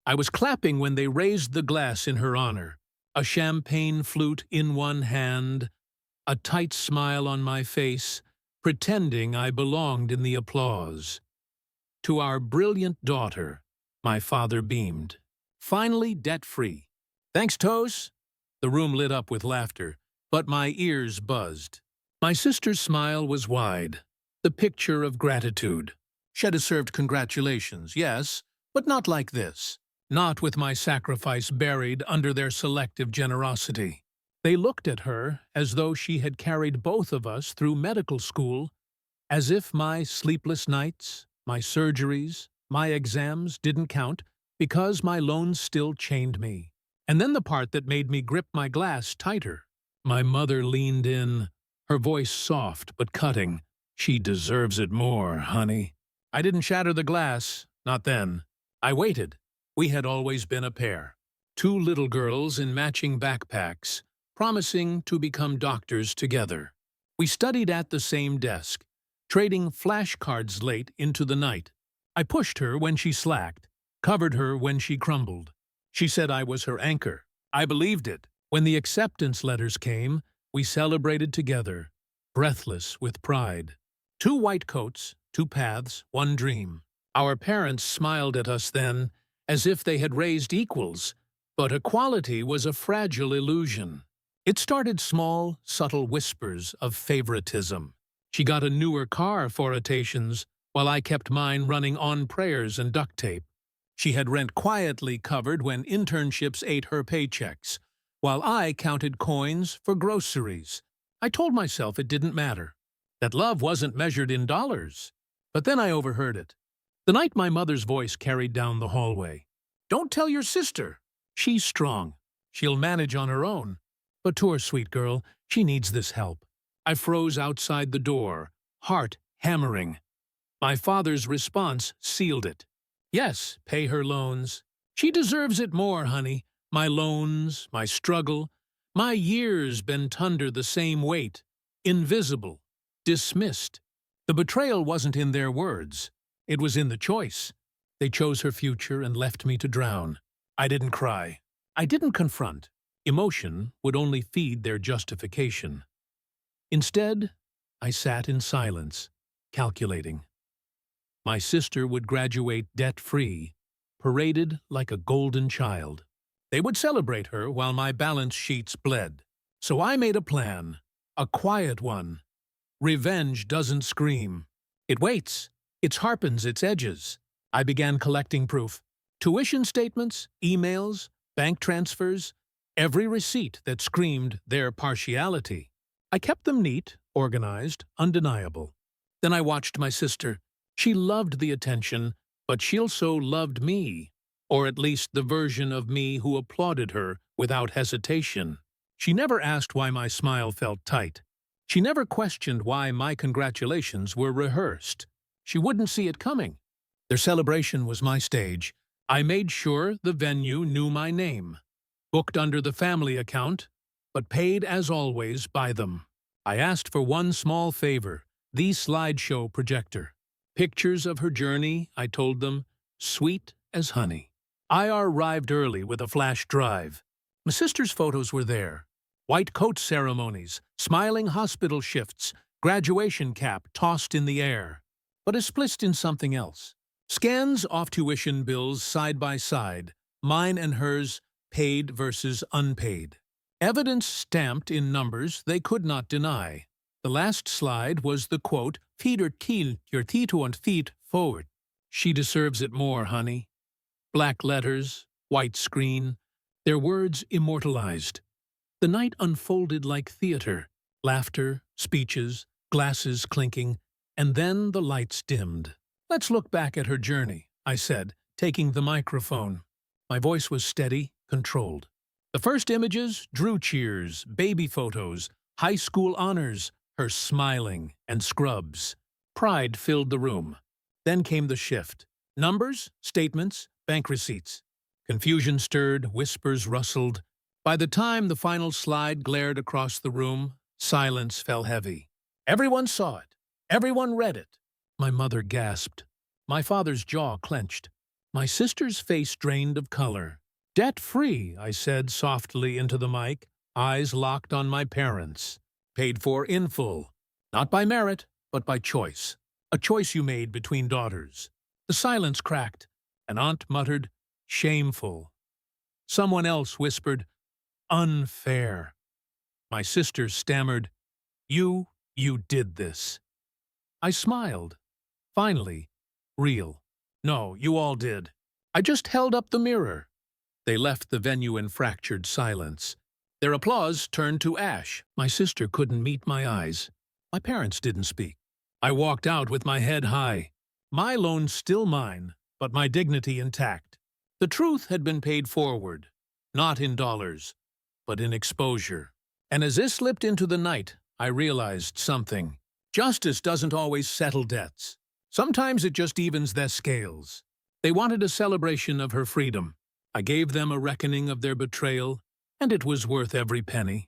I was clapping when they raised the glass in her honor, a champagne flute in one hand, a tight smile on my face, pretending I belonged in the applause. To our brilliant daughter, my father beamed. Finally debt-free. Thanks, Toes. The room lit up with laughter, but my ears buzzed. My sister's smile was wide, the picture of gratitude. She'd deserved congratulations, yes, but not like this. Not with my sacrifice buried under their selective generosity. They looked at her as though she had carried both of us through medical school, as if my sleepless nights, my surgeries, my exams didn't count because my loans still chained me. And then the part that made me grip my glass tighter. My mother leaned in, her voice soft but cutting. She deserves it more, honey. I didn't shatter the glass, not then. I waited. We had always been a pair. Two little girls in matching backpacks, promising to become doctors together. We studied at the same desk, trading flashcards late into the night. I pushed her when she slacked, covered her when she crumbled. She said I was her anchor. I believed it. When the acceptance letters came, we celebrated together, breathless with pride. Two white coats, two paths, one dream. Our parents smiled at us then, as if they had raised equals, but equality was a fragile illusion. It started small, subtle whispers of favoritism. She got a newer car for rotations, while I kept mine running on prayers and duct tape. She had rent quietly covered when internships ate her paychecks, while I counted coins for groceries. I told myself it didn't matter, that love wasn't measured in dollars. But then I overheard it. The night my mother's voice carried down the hallway. Don't tell your sister. She's strong. She'll manage on her own. But poor sweet girl, she needs this help. I froze outside the door, heart hammering. My father's response sealed it. Yes, pay her loans. She deserves it more, honey. My loans, my struggle, my years bent under the same weight. Invisible, dismissed. The betrayal wasn't in their words. It was in the choice. They chose her future and left me to drown. I didn't cry. I didn't confront. Emotion would only feed their justification. Instead, I sat in silence, calculating. My sister would graduate debt-free, paraded like a golden child. They would celebrate her while my balance sheets bled. So I made a plan, a quiet one. Revenge doesn't scream. It waits. It sharpens its edges. I began collecting proof. Tuition statements, emails, bank transfers, every receipt that screamed their partiality. I kept them neat, organized, undeniable. Then I watched my sister. She loved the attention, but she also loved me, or at least the version of me who applauded her without hesitation. She never asked why my smile felt tight. She never questioned why my congratulations were rehearsed. She wouldn't see it coming. Their celebration was my stage. I made sure the venue knew my name. Booked under the family account, but paid as always by them. I asked for one small favor, the slideshow projector. Pictures of her journey, I told them, sweet as honey. I arrived early with a flash drive. My sister's photos were there. White coat ceremonies, smiling hospital shifts, graduation cap tossed in the air. But it split in something else. Scans off tuition bills side by side, mine and hers, paid versus unpaid. Evidence stamped in numbers they could not deny. The last slide was the quote, "Feeder till your tito and feet forward." She deserves it more, honey. Black letters, white screen, their words immortalized. The night unfolded like theater, laughter, speeches, glasses clinking, and then the lights dimmed. Let's look back at her journey, I said, taking the microphone. My voice was steady, controlled. The first images, drew cheers, baby photos, high school honors, her smiling, and scrubs. Pride filled the room. Then came the shift. Numbers, statements, bank receipts. Confusion stirred, whispers rustled. By the time the final slide glared across the room, silence fell heavy. Everyone saw it. Everyone read it. My mother gasped. My father's jaw clenched. My sister's face drained of color. Debt-free, I said softly into the mic, eyes locked on my parents. Paid for in full. Not by merit, but by choice. A choice you made between daughters. The silence cracked. An aunt muttered, shameful. Someone else whispered, unfair. My sister stammered, you did this. I smiled. Finally, real. No, you all did. I just held up the mirror. They left the venue in fractured silence. Their applause turned to ash. My sister couldn't meet my eyes. My parents didn't speak. I walked out with my head high. My loan still mine, but my dignity intact. The truth had been paid forward, not in dollars, but in exposure. And as this slipped into the night, I realized something. Justice doesn't always settle debts. Sometimes it just evens their scales. They wanted a celebration of her freedom. I gave them a reckoning of their betrayal, and it was worth every penny.